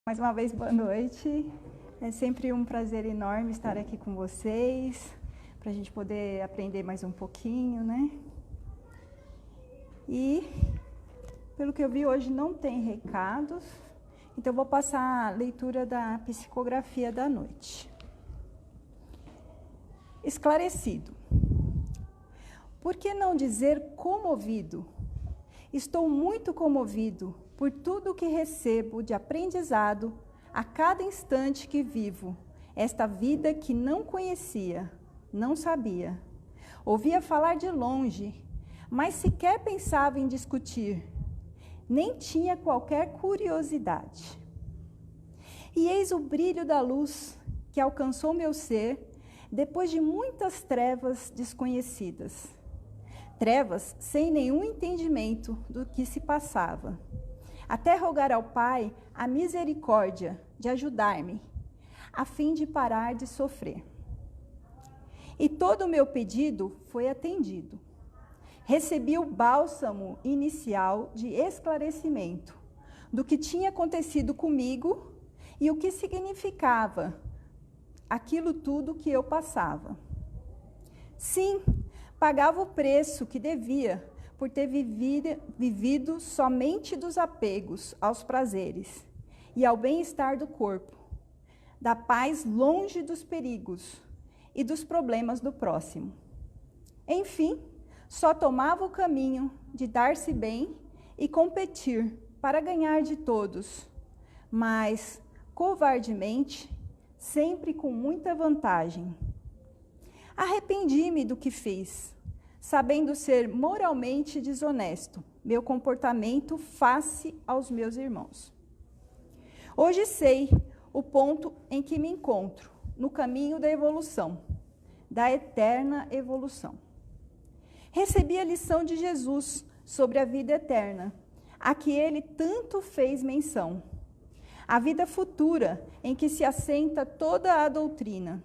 Mais uma vez, boa noite. É sempre um prazer enorme estar aqui com vocês, para a gente poder aprender mais um pouquinho, né? E, pelo que eu vi, hoje não tem recados, então eu vou passar a leitura da psicografia da noite. Esclarecido. Por que não dizer comovido? Estou muito comovido por tudo o que recebo de aprendizado a cada instante que vivo, esta vida que não conhecia, não sabia. Ouvia falar de longe, mas sequer pensava em discutir, nem tinha qualquer curiosidade. E eis o brilho da luz que alcançou meu ser depois de muitas trevas desconhecidas. Trevas sem nenhum entendimento do que se passava. Até rogar ao Pai a misericórdia de ajudar-me, a fim de parar de sofrer. E todo o meu pedido foi atendido. Recebi o bálsamo inicial de esclarecimento do que tinha acontecido comigo e o que significava aquilo tudo que eu passava. Sim, pagava o preço que devia por ter vivido somente dos apegos aos prazeres e ao bem-estar do corpo, da paz longe dos perigos e dos problemas do próximo. Enfim, só tomava o caminho de dar-se bem e competir para ganhar de todos, mas, covardemente, sempre com muita vantagem. Arrependi-me do que fiz, sabendo ser moralmente desonesto, meu comportamento face aos meus irmãos. Hoje sei o ponto em que me encontro, no caminho da evolução, da eterna evolução. Recebi a lição de Jesus sobre a vida eterna, a que ele tanto fez menção. A vida futura, em que se assenta toda a doutrina,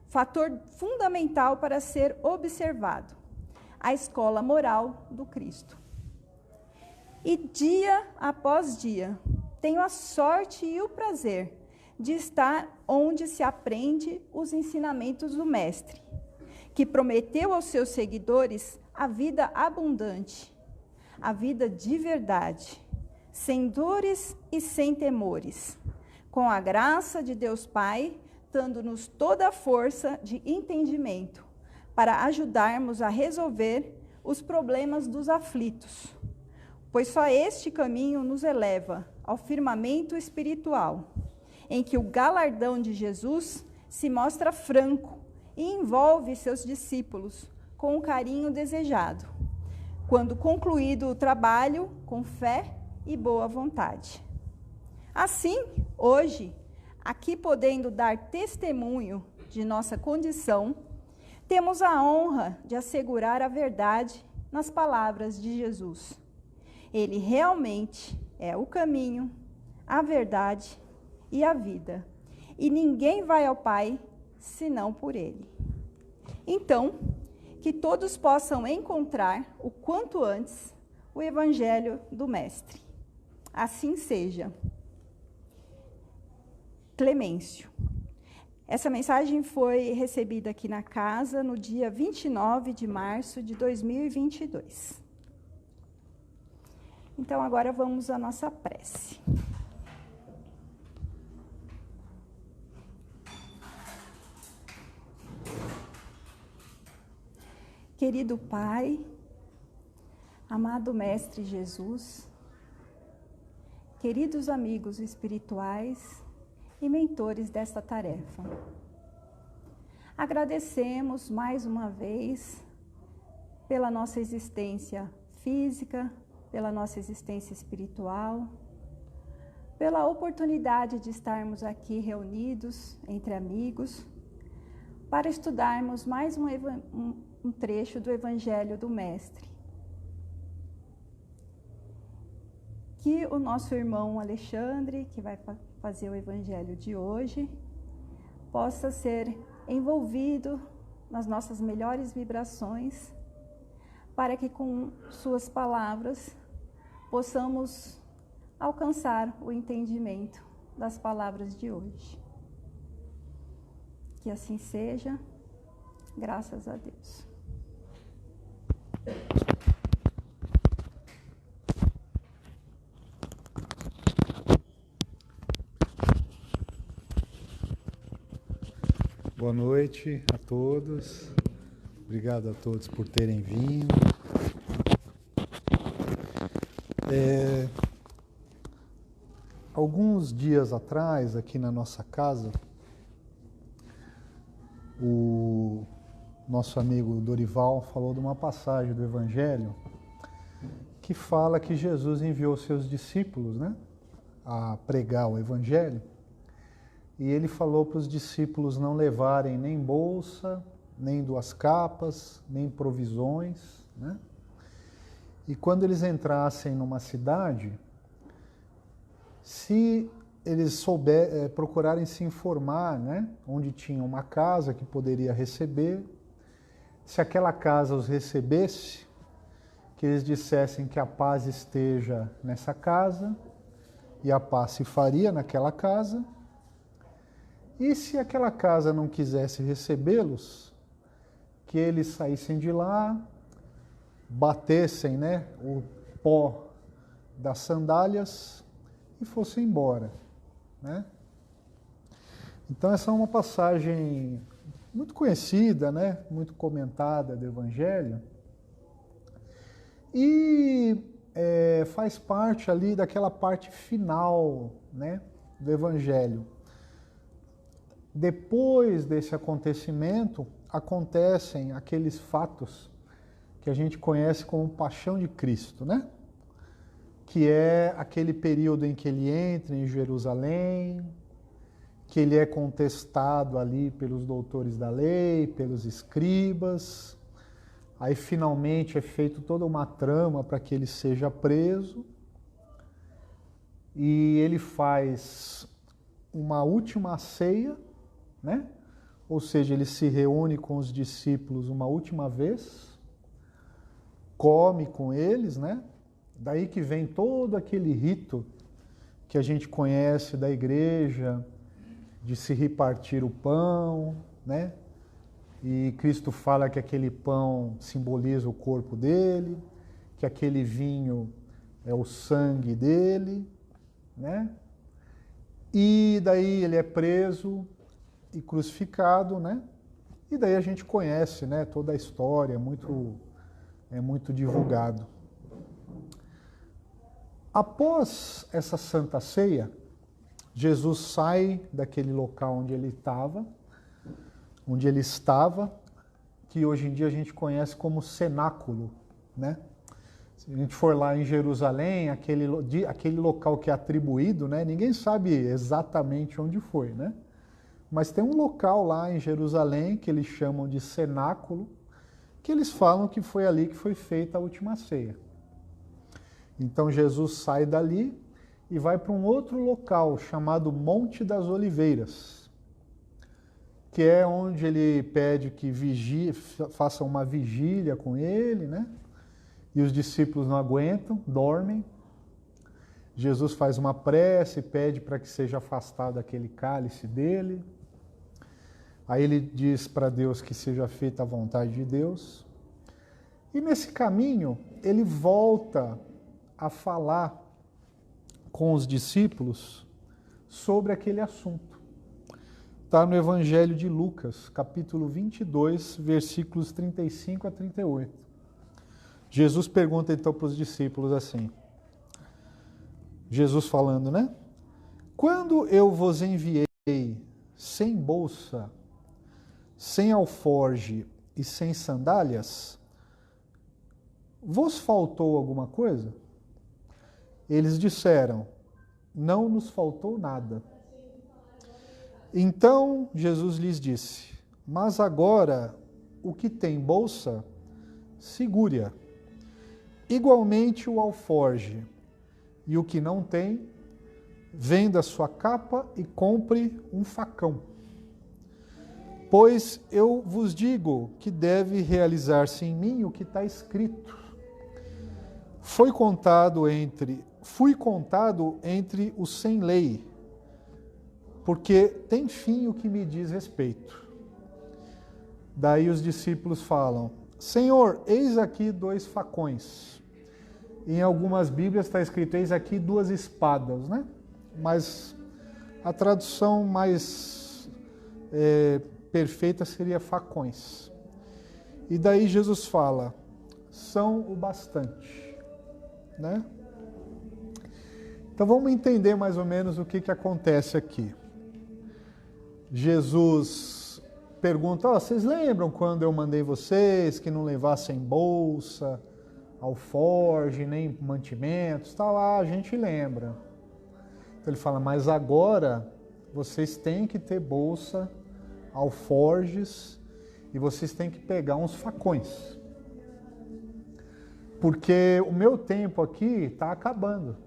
fator fundamental para ser observado. A escola moral do Cristo. E dia após dia, tenho a sorte e o prazer de estar onde se aprende os ensinamentos do Mestre, que prometeu aos seus seguidores a vida abundante, a vida de verdade, sem dores e sem temores, com a graça de Deus Pai, dando-nos toda a força de entendimento, para ajudarmos a resolver os problemas dos aflitos, pois só este caminho nos eleva ao firmamento espiritual, em que o galardão de Jesus se mostra franco e envolve seus discípulos com o carinho desejado, quando concluído o trabalho com fé e boa vontade. Assim, hoje, aqui podendo dar testemunho de nossa condição, temos a honra de assegurar a verdade nas palavras de Jesus. Ele realmente é o caminho, a verdade e a vida. E ninguém vai ao Pai senão por ele. Então, que todos possam encontrar o quanto antes o Evangelho do Mestre. Assim seja. Clemêncio. Essa mensagem foi recebida aqui na casa no dia 29 de março de 2022. Então, agora vamos à nossa prece. Querido Pai, amado Mestre Jesus, queridos amigos espirituais e mentores desta tarefa. Agradecemos mais uma vez pela nossa existência física, pela nossa existência espiritual, pela oportunidade de estarmos aqui reunidos entre amigos para estudarmos mais um trecho do Evangelho do Mestre. Que o nosso irmão Alexandre, que vai fazer o Evangelho de hoje, possa ser envolvido nas nossas melhores vibrações, para que com suas palavras possamos alcançar o entendimento das palavras de hoje. Que assim seja, graças a Deus. Boa noite a todos. Obrigado a todos por terem vindo. Alguns dias atrás, aqui na nossa casa, o nosso amigo Dorival falou de uma passagem do Evangelho que fala que Jesus enviou seus discípulos, né, a pregar o Evangelho. E ele falou para os discípulos não levarem nem bolsa, nem 2 capas, nem provisões, né? E quando eles entrassem numa cidade, se eles procurarem se informar, né, onde tinha uma casa que poderia receber, se aquela casa os recebesse, que eles dissessem que a paz esteja nessa casa, e a paz se faria naquela casa. E se aquela casa não quisesse recebê-los, que eles saíssem de lá, batessem, né, o pó das sandálias e fossem embora, né? Então essa é uma passagem muito conhecida, né, muito comentada do Evangelho, e faz parte ali daquela parte final, né, do Evangelho. Depois desse acontecimento, acontecem aqueles fatos que a gente conhece como Paixão de Cristo, né? Que é aquele período em que ele entra em Jerusalém, que ele é contestado ali pelos doutores da lei, pelos escribas. Aí finalmente é feita toda uma trama para que ele seja preso. E ele faz uma última ceia, né? Ou seja, ele se reúne com os discípulos uma última vez, come com eles, né? Daí que vem todo aquele rito que a gente conhece da igreja, de se repartir o pão, né? E Cristo fala que aquele pão simboliza o corpo dele, que aquele vinho é o sangue dele, né? E daí ele é preso e crucificado, né? E daí a gente conhece, né, toda a história, é muito divulgado. Após essa Santa Ceia, Jesus sai daquele local onde ele estava, que hoje em dia a gente conhece como cenáculo, né? Se a gente for lá em Jerusalém, aquele local que é atribuído, né, ninguém sabe exatamente onde foi, né? Mas tem um local lá em Jerusalém que eles chamam de cenáculo, que eles falam que foi ali que foi feita a última ceia. Então Jesus sai dali e vai para um outro local chamado Monte das Oliveiras, que é onde ele pede que faça uma vigília com ele, né? E os discípulos não aguentam, dormem. Jesus faz uma prece, pede para que seja afastado aquele cálice dele. Aí ele diz para Deus que seja feita a vontade de Deus. E nesse caminho, ele volta a falar com os discípulos sobre aquele assunto. Está no Evangelho de Lucas, capítulo 22, versículos 35 a 38. Jesus pergunta então para os discípulos assim, Jesus falando, né? Quando eu vos enviei sem bolsa, sem alforge e sem sandálias, vos faltou alguma coisa? Eles disseram, não nos faltou nada. Então Jesus lhes disse, mas agora o que tem bolsa, segure-a. Igualmente o alforge, e o que não tem, venda sua capa e compre um facão. Pois eu vos digo que deve realizar-se em mim o que está escrito. Fui contado entre os sem lei, porque tem fim o que me diz respeito. Daí os discípulos falam: Senhor, eis aqui 2 facões. Em algumas Bíblias está escrito: eis aqui 2 espadas, né? Mas a tradução mais perfeita seria facões. E daí Jesus fala: são o bastante, né? Então vamos entender mais ou menos o que acontece aqui. Jesus pergunta: vocês lembram quando eu mandei vocês que não levassem bolsa, alforge, nem mantimentos? Está lá, a gente lembra. Então ele fala: mas agora vocês têm que ter bolsa, alforges, e vocês têm que pegar uns facões. Porque o meu tempo aqui está acabando.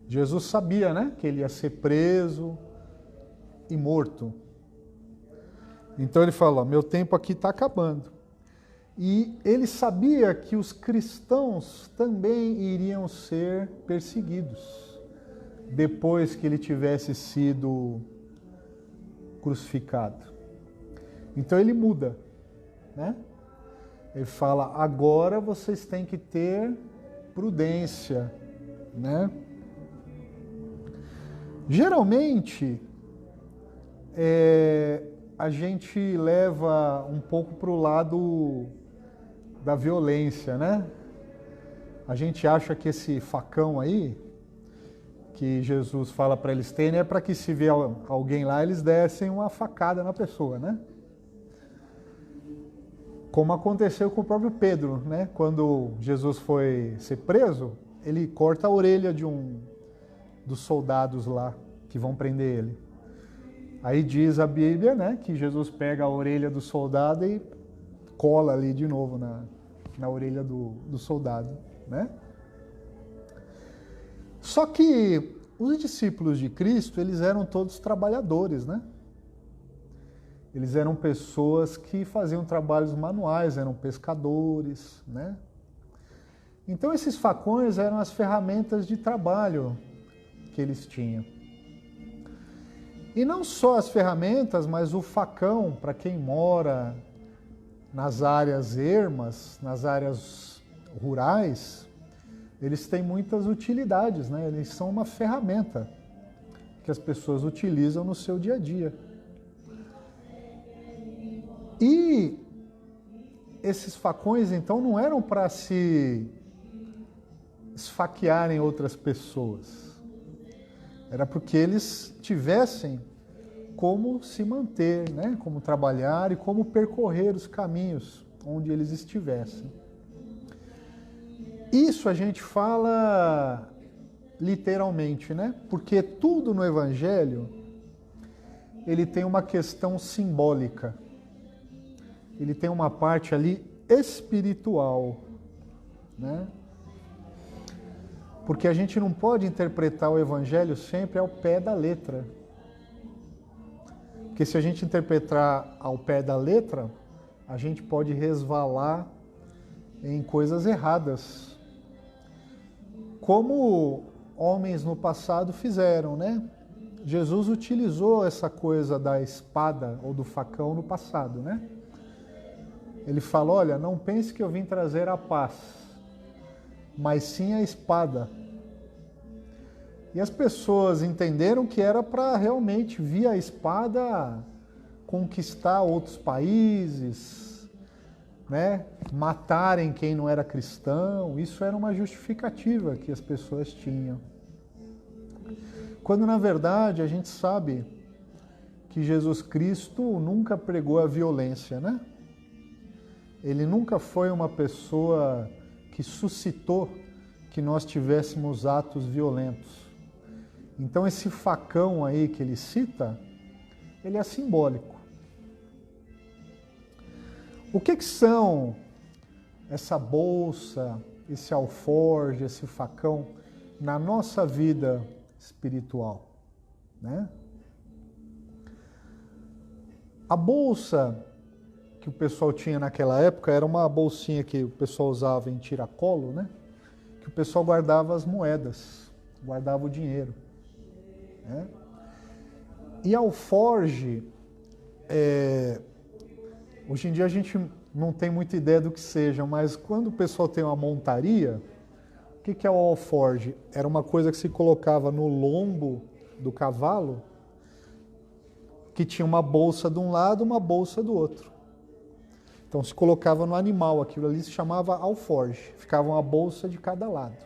Jesus sabia, né, que ele ia ser preso e morto. Então ele fala: meu tempo aqui está acabando. E ele sabia que os cristãos também iriam ser perseguidos depois que ele tivesse sido crucificado. Então ele muda, né? Ele fala: agora vocês têm que ter prudência, né? Geralmente, a gente leva um pouco para o lado da violência, né? A gente acha que esse facão aí, que Jesus fala para eles terem, é para que se vê alguém lá, eles dessem uma facada na pessoa, né? Como aconteceu com o próprio Pedro, né? Quando Jesus foi ser preso, ele corta a orelha de dos soldados lá que vão prender ele. Aí diz a Bíblia, né, que Jesus pega a orelha do soldado e cola ali de novo na orelha do soldado, né? Só que os discípulos de Cristo, eles eram todos trabalhadores, né? Eles eram pessoas que faziam trabalhos manuais, eram pescadores, né? Então esses facões eram as ferramentas de trabalho que eles tinham. E não só as ferramentas, mas o facão, para quem mora nas áreas ermas, nas áreas rurais, eles têm muitas utilidades, né? Eles são uma ferramenta que as pessoas utilizam no seu dia a dia. E esses facões, então, não eram para se esfaquearem outras pessoas. Era porque eles tivessem como se manter, né? Como trabalhar e como percorrer os caminhos onde eles estivessem. Isso a gente fala literalmente, né? Porque tudo no Evangelho, ele tem uma questão simbólica. Ele tem uma parte ali espiritual, né? Porque a gente não pode interpretar o Evangelho sempre ao pé da letra. Porque se a gente interpretar ao pé da letra, a gente pode resvalar em coisas erradas. Como homens no passado fizeram, né? Jesus utilizou essa coisa da espada ou do facão no passado, né? Ele fala: olha, não pense que eu vim trazer a paz, mas sim a espada. E as pessoas entenderam que era para realmente, via a espada, conquistar outros países, né? Matarem quem não era cristão. Isso era uma justificativa que as pessoas tinham. Quando, na verdade, a gente sabe que Jesus Cristo nunca pregou a violência, né? Ele nunca foi uma pessoa que suscitou que nós tivéssemos atos violentos. Então esse facão aí que ele cita, ele é simbólico. O que são essa bolsa, esse alforje, esse facão na nossa vida espiritual, né? A bolsa que o pessoal tinha naquela época era uma bolsinha que o pessoal usava em tiracolo, né? Que o pessoal guardava as moedas, guardava o dinheiro, né? E alforge, hoje em dia a gente não tem muita ideia do que seja, mas quando o pessoal tem uma montaria, o que é o alforge? Era uma coisa que se colocava no lombo do cavalo, que tinha uma bolsa de um lado, uma bolsa do outro. Então se colocava no animal, aquilo ali se chamava alforge, ficava uma bolsa de cada lado.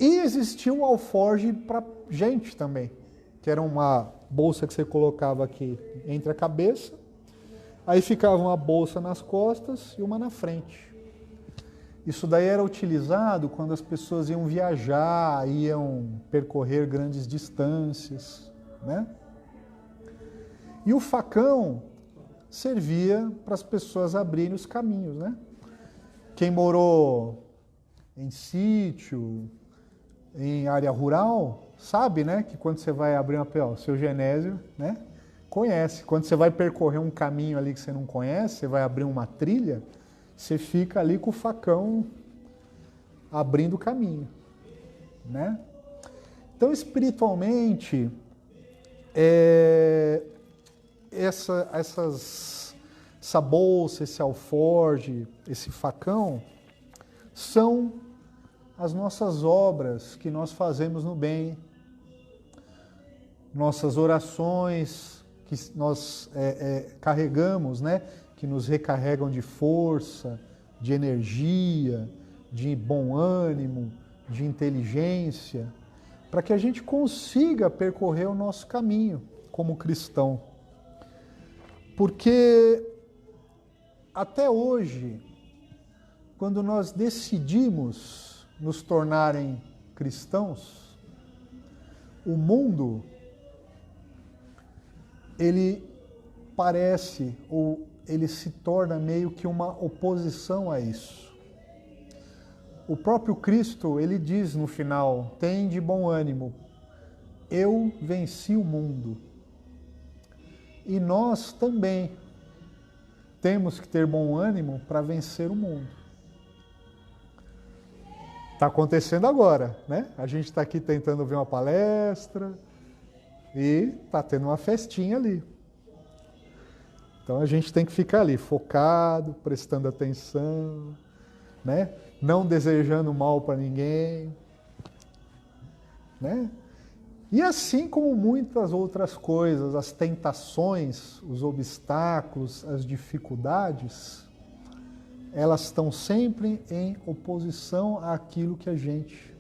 E existia um alforge para gente também, que era uma bolsa que você colocava aqui entre a cabeça, aí ficava uma bolsa nas costas e uma na frente. Isso daí era utilizado quando as pessoas iam viajar, iam percorrer grandes distâncias, né? E o facão servia para as pessoas abrirem os caminhos, né? Quem morou em sítio, em área rural, sabe, né, que quando você vai abrir o seu Genésio, né, conhece. Quando você vai percorrer um caminho ali que você não conhece, você vai abrir uma trilha, você fica ali com o facão abrindo o caminho, né? Então, espiritualmente, essa bolsa, esse alforge, esse facão, são as nossas obras que nós fazemos no bem, nossas orações que nós carregamos, né? Que nos recarregam de força, de energia, de bom ânimo, de inteligência, para que a gente consiga percorrer o nosso caminho como cristão. Porque até hoje, quando nós decidimos nos tornarem cristãos, o mundo, ele parece, ou ele se torna meio que uma oposição a isso. O próprio Cristo, ele diz no final, tem de bom ânimo, eu venci o mundo. E nós também temos que ter bom ânimo para vencer o mundo. Está acontecendo agora, né? A gente está aqui tentando ver uma palestra e está tendo uma festinha ali. Então a gente tem que ficar ali, focado, prestando atenção, né? Não desejando mal para ninguém, né? E assim como muitas outras coisas, as tentações, os obstáculos, as dificuldades, elas estão sempre em oposição àquilo que a gente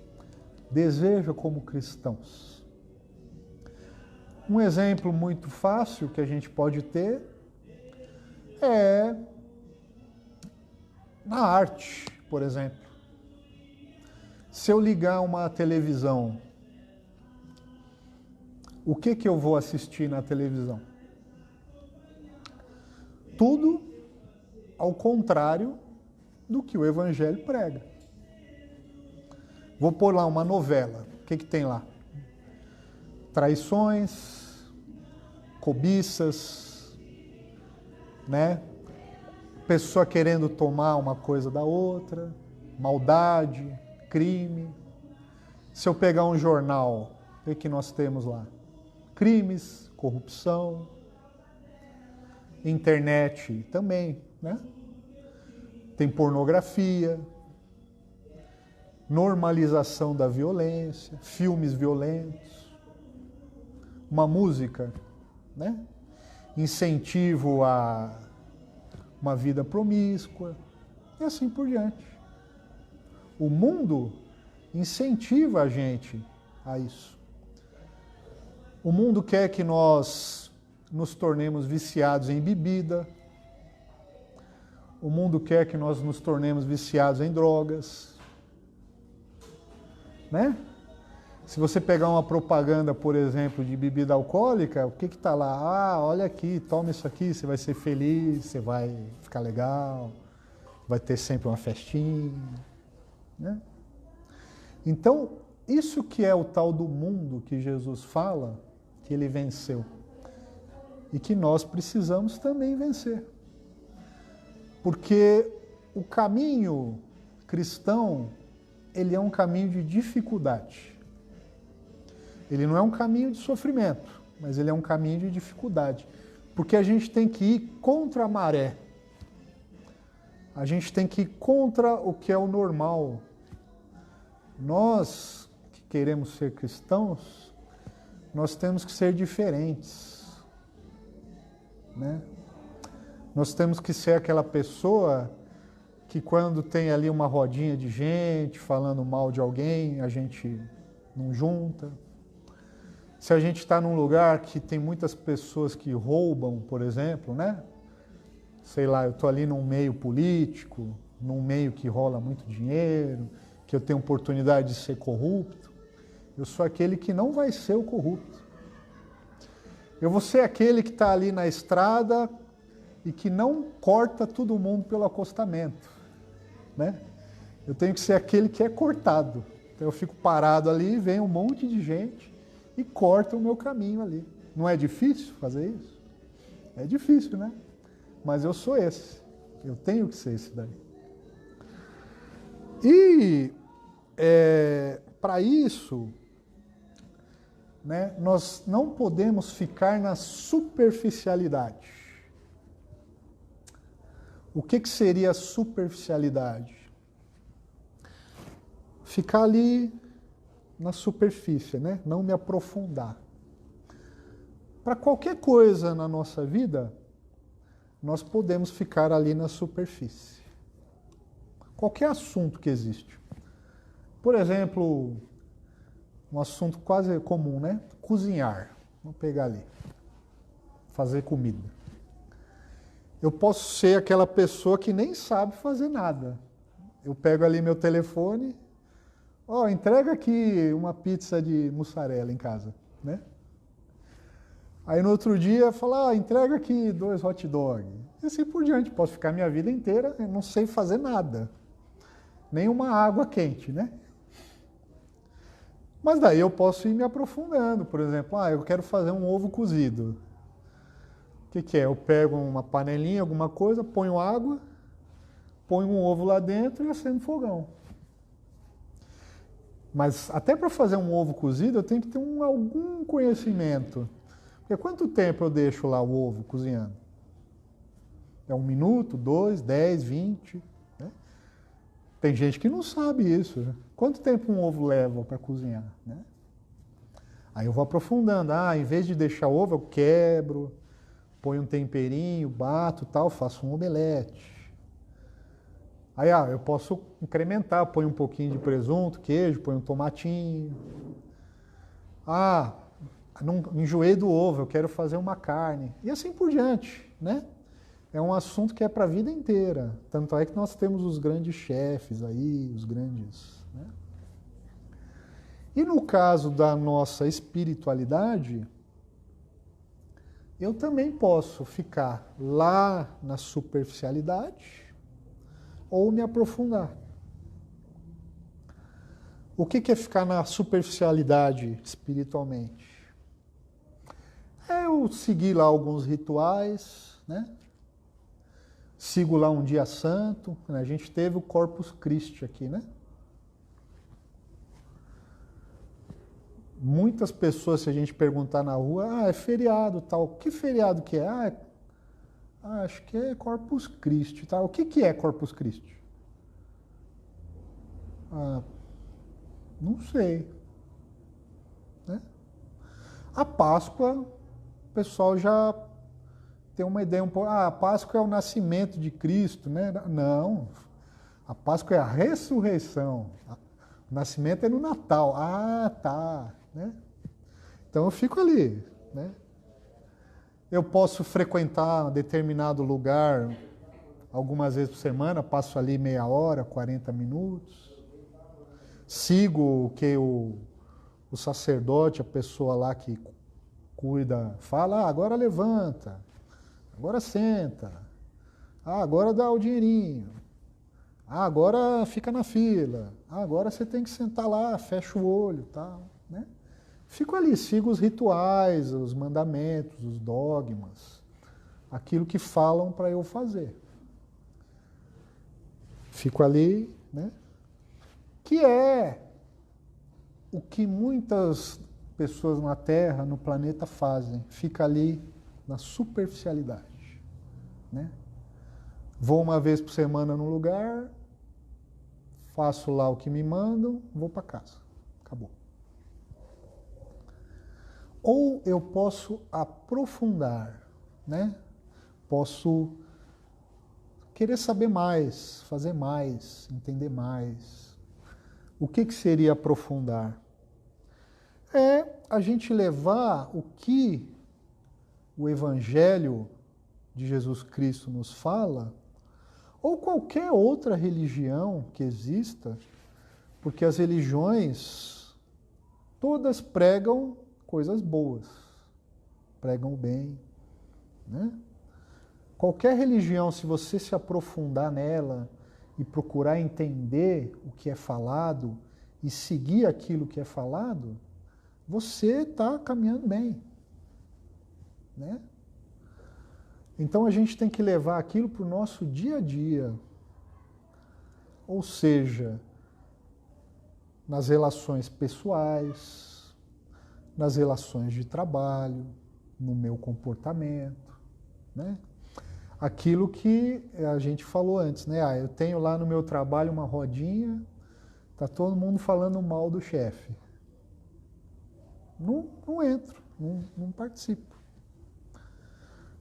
deseja como cristãos. Um exemplo muito fácil que a gente pode ter é na arte, por exemplo. Se eu ligar uma televisão, o que eu vou assistir na televisão? Tudo ao contrário do que o Evangelho prega. Vou pôr lá uma novela. O que tem lá? Traições, cobiças, né? Pessoa querendo tomar uma coisa da outra, maldade, crime. Se eu pegar um jornal, o que nós temos lá? Crimes, corrupção, internet também, né? Tem pornografia, normalização da violência, filmes violentos, uma música, né? Incentivo a uma vida promíscua e assim por diante. O mundo incentiva a gente a isso. O mundo quer que nós nos tornemos viciados em bebida. O mundo quer que nós nos tornemos viciados em drogas, né? Se você pegar uma propaganda, por exemplo, de bebida alcoólica, o que está lá? Ah, olha aqui, toma isso aqui, você vai ser feliz, você vai ficar legal, vai ter sempre uma festinha, né? Então, isso que é o tal do mundo que Jesus fala, que ele venceu, e que nós precisamos também vencer. Porque o caminho cristão, ele é um caminho de dificuldade. Ele não é um caminho de sofrimento. mas ele é um caminho de dificuldade, porque a gente tem que ir contra a maré. A gente tem que ir contra o que é o normal. Nós que queremos ser cristãos, nós temos que ser diferentes, né? Nós temos que ser aquela pessoa que quando tem ali uma rodinha de gente falando mal de alguém, a gente não junta. Se a gente está num lugar que tem muitas pessoas que roubam, por exemplo, né? Sei lá, eu estou ali num meio político, num meio que rola muito dinheiro, que eu tenho oportunidade de ser corrupto, eu sou aquele que não vai ser o corrupto. Eu vou ser aquele que está ali na estrada e que não corta todo mundo pelo acostamento, né? Eu tenho que ser aquele que é cortado. Então eu fico parado ali, vem um monte de gente e corta o meu caminho ali. Não é difícil fazer isso? É difícil, né? Mas eu sou esse. Eu tenho que ser esse daí. E para isso, né, nós não podemos ficar na superficialidade. O que seria a superficialidade? Ficar ali na superfície, né? Não me aprofundar. Para qualquer coisa na nossa vida, nós podemos ficar ali na superfície. Qualquer assunto que existe. Por exemplo, um assunto quase comum, né? Cozinhar. Vamos pegar ali. Fazer comida. Eu posso ser aquela pessoa que nem sabe fazer nada. Eu pego ali meu telefone, entrega aqui uma pizza de mussarela em casa, né? Aí no outro dia fala, entrega aqui 2 hot dogs. E assim por diante, posso ficar minha vida inteira, eu não sei fazer nada. Nem uma água quente, né? Mas daí eu posso ir me aprofundando. Por exemplo, eu quero fazer um ovo cozido. O que é? Eu pego uma panelinha, alguma coisa, ponho água, ponho um ovo lá dentro e acendo fogão. Mas até para fazer um ovo cozido eu tenho que ter algum conhecimento. Porque quanto tempo eu deixo lá o ovo cozinhando? É 1 minuto, 2, 10, 20? Né? Tem gente que não sabe isso. Né? Quanto tempo um ovo leva para cozinhar? Né? Aí eu vou aprofundando. Em vez de deixar ovo, eu quebro, ponho um temperinho, bato, tal, faço um omelete. Aí eu posso incrementar, ponho um pouquinho de presunto, queijo, ponho um tomatinho. Não enjoei do ovo, eu quero fazer uma carne. E assim por diante, né? É um assunto que é para a vida inteira. Tanto é que nós temos os grandes chefes aí, os grandes... Né? E no caso da nossa espiritualidade, eu também posso ficar lá na superficialidade ou me aprofundar. O que é ficar na superficialidade espiritualmente? É eu seguir lá alguns rituais, né? Sigo lá um dia santo, né? A gente teve o Corpus Christi aqui, né? Muitas pessoas, se a gente perguntar na rua, é feriado, tal. Que feriado que é? Acho que é Corpus Christi, tal. O que é Corpus Christi? Não sei. Né? A Páscoa, o pessoal já tem uma ideia um pouco. A Páscoa é o nascimento de Cristo, né? Não. A Páscoa é a ressurreição. O nascimento é no Natal. Tá. Né? Então eu fico ali, né? Eu posso frequentar um determinado lugar algumas vezes por semana, passo ali meia hora, 40 minutos. Sigo o que o sacerdote, a pessoa lá que cuida, fala, agora levanta, agora senta, agora dá o dinheirinho, agora fica na fila, agora você tem que sentar lá, fecha o olho, tal, né? Fico ali, sigo os rituais, os mandamentos, os dogmas, aquilo que falam para eu fazer. Fico ali, né? Que é o que muitas pessoas na Terra, no planeta fazem. Fica ali na superficialidade, né? Vou uma vez por semana num lugar, faço lá o que me mandam, vou para casa. Acabou. Ou eu posso aprofundar, né? Posso querer saber mais, fazer mais, entender mais. O que seria aprofundar? É a gente levar o que o Evangelho de Jesus Cristo nos fala, ou qualquer outra religião que exista, porque as religiões todas pregam coisas boas, pregam o bem, né? Qualquer religião, se você se aprofundar nela e procurar entender o que é falado e seguir aquilo que é falado, você está caminhando bem, né? Então a gente tem que levar aquilo para o nosso dia a dia, ou seja, nas relações pessoais, nas relações de trabalho, no meu comportamento, né? Aquilo que a gente falou antes, né? Ah, eu tenho lá no meu trabalho uma rodinha, tá todo mundo falando mal do chefe. Não entro, não participo.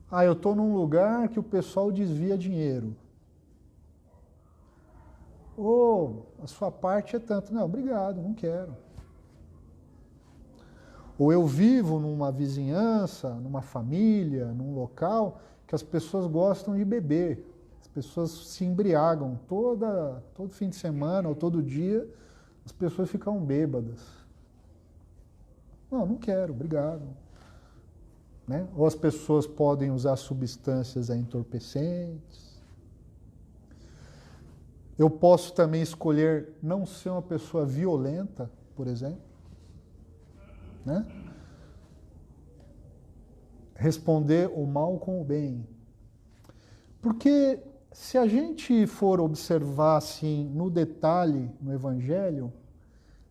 Ah, eu estou num lugar que o pessoal desvia dinheiro. Ou a sua parte é tanto. Não, obrigado, não quero. Ou eu vivo numa vizinhança, numa família, num local que as pessoas gostam de beber. As pessoas se embriagam todo fim de semana ou todo dia, as pessoas ficam bêbadas. Não quero, obrigado. Né? Ou as pessoas podem usar substâncias entorpecentes. Eu posso também escolher não ser uma pessoa violenta, por exemplo. Né? Responder o mal com o bem. Porque se a gente for observar assim no detalhe no Evangelho,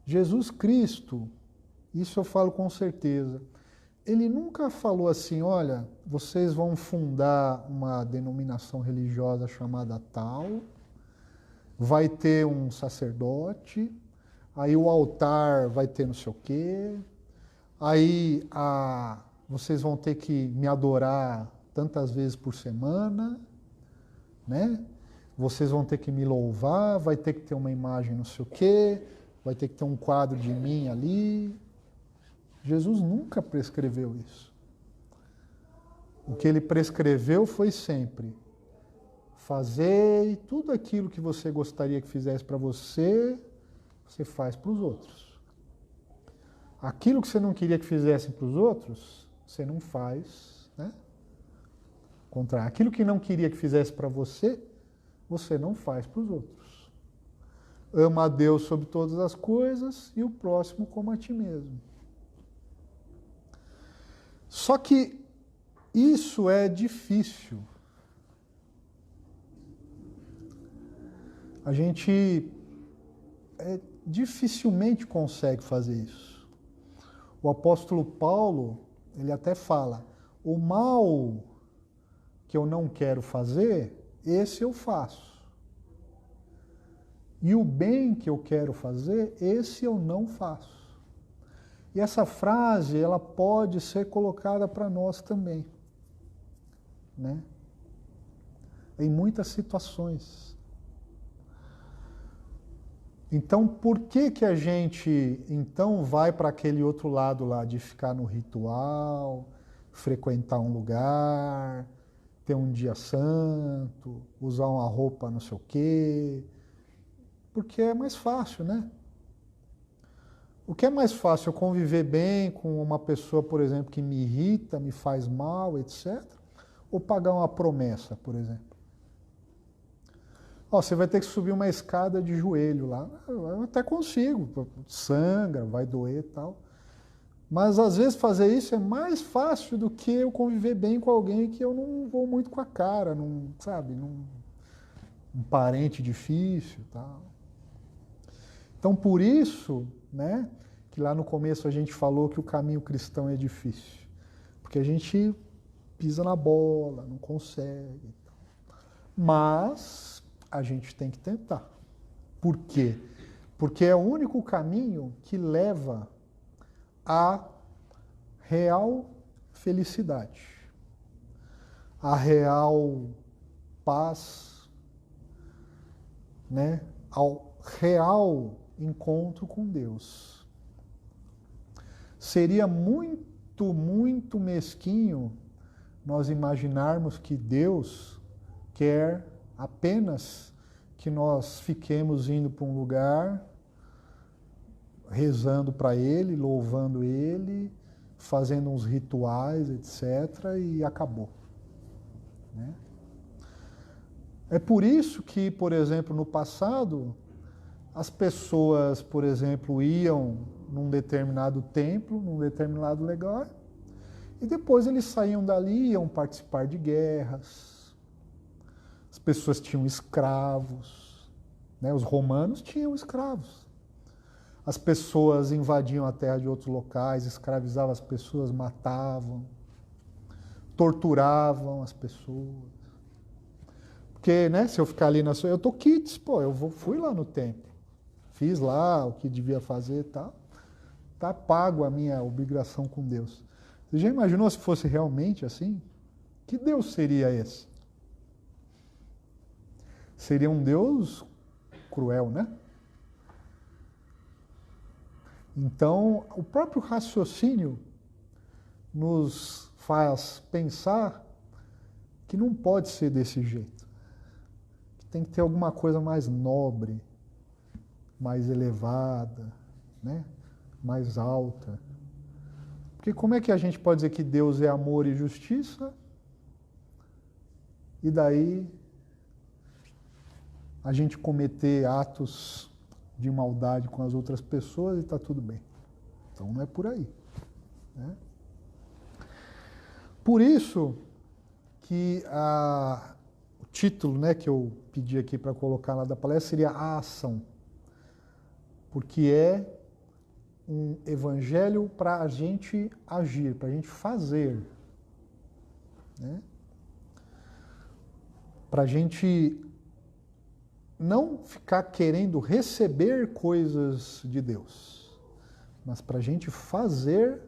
Jesus Cristo, isso eu falo com certeza, ele nunca falou assim, olha, vocês vão fundar uma denominação religiosa chamada tal, vai ter um sacerdote, aí o altar vai ter não sei o quê, aí vocês vão ter que me adorar tantas vezes por semana, né? Vocês vão ter que me louvar, vai ter que ter uma imagem não sei o quê, vai ter que ter um quadro de mim ali. Jesus nunca prescreveu isso. O que ele prescreveu foi sempre: fazei tudo aquilo que você gostaria que fizesse para você, você faz para os outros. Aquilo que você não queria que fizessem para os outros, você não faz, né? Contrário. Aquilo que não queria que fizesse para você, você não faz para os outros. Ama a Deus sobre todas as coisas e o próximo como a ti mesmo. Só que isso é difícil. A gente dificilmente consegue fazer isso. O apóstolo Paulo, ele até fala, o mal que eu não quero fazer, esse eu faço. E o bem que eu quero fazer, esse eu não faço. E essa frase, ela pode ser colocada para nós também, né? Em muitas situações. Então, por que a gente então vai para aquele outro lado lá de ficar no ritual, frequentar um lugar, ter um dia santo, usar uma roupa não sei o quê? Porque é mais fácil, né? O que é mais fácil, eu conviver bem com uma pessoa, por exemplo, que me irrita, me faz mal, etc., ou pagar uma promessa, por exemplo? Ó, você vai ter que subir uma escada de joelho lá. Eu até consigo, sangra, vai doer e tal. Mas às vezes fazer isso é mais fácil do que eu conviver bem com alguém que eu não vou muito com a cara, não, sabe, um parente difícil, tal. Então por isso, né, que lá no começo a gente falou que o caminho cristão é difícil. Porque a gente pisa na bola, não consegue. Mas a gente tem que tentar. Por quê? Porque é o único caminho que leva à real felicidade, à real paz, né? Ao real encontro com Deus. Seria muito, muito mesquinho nós imaginarmos que Deus quer apenas que nós fiquemos indo para um lugar, rezando para Ele, louvando Ele, fazendo uns rituais, etc., e acabou. Né? É por isso que, por exemplo, no passado, as pessoas, por exemplo, iam num determinado templo, num determinado lugar, e depois eles saíam dali e iam participar de guerras. As pessoas tinham escravos, né? Os romanos tinham escravos. As pessoas invadiam a terra de outros locais, escravizavam as pessoas, matavam, torturavam as pessoas. Porque, né, se eu ficar ali na sua... Eu tô quites, pô, fui lá no templo, fiz lá o que devia fazer e tal, tá pago a minha obrigação com Deus. Você já imaginou se fosse realmente assim? Que Deus seria esse? Seria um Deus cruel, né? Então, o próprio raciocínio nos faz pensar que não pode ser desse jeito. Que tem que ter alguma coisa mais nobre, mais elevada, né? Mais alta. Porque como é que a gente pode dizer que Deus é amor e justiça? E daí a gente cometer atos de maldade com as outras pessoas e está tudo bem. Então não é por aí. Né? Por isso que o título, né, que eu pedi aqui para colocar lá da palestra seria A Ação. Porque é um evangelho para a gente agir, para a gente fazer. Né? Para a gente não ficar querendo receber coisas de Deus, mas para a gente fazer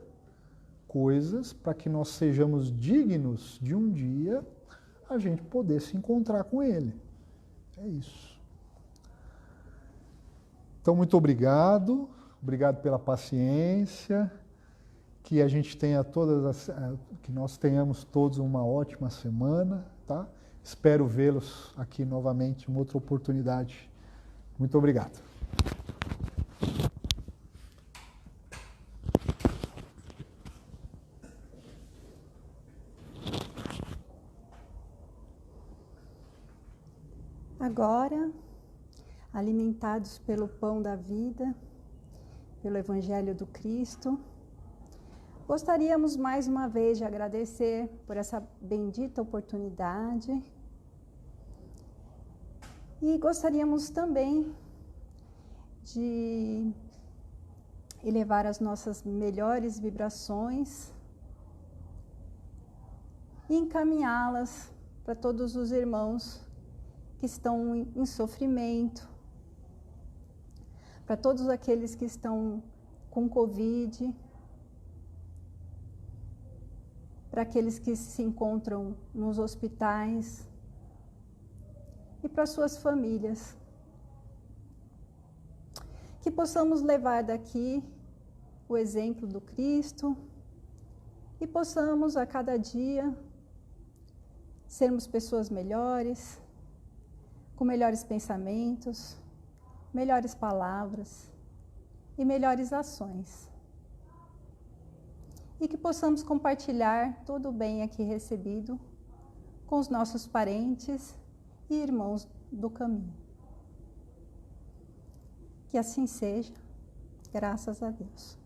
coisas para que nós sejamos dignos de um dia a gente poder se encontrar com Ele. É isso. Então, muito obrigado. Obrigado pela paciência. Que a gente tenha que nós tenhamos todos uma ótima semana, tá? Espero vê-los aqui novamente em outra oportunidade. Muito obrigado. Agora, alimentados pelo pão da vida, pelo Evangelho do Cristo, gostaríamos mais uma vez de agradecer por essa bendita oportunidade e gostaríamos também de elevar as nossas melhores vibrações e encaminhá-las para todos os irmãos que estão em sofrimento, para todos aqueles que estão com Covid, para aqueles que se encontram nos hospitais e para suas famílias. Que possamos levar daqui o exemplo do Cristo e possamos a cada dia sermos pessoas melhores, com melhores pensamentos, melhores palavras e melhores ações. E que possamos compartilhar todo o bem aqui recebido com os nossos parentes e irmãos do caminho. Que assim seja, graças a Deus.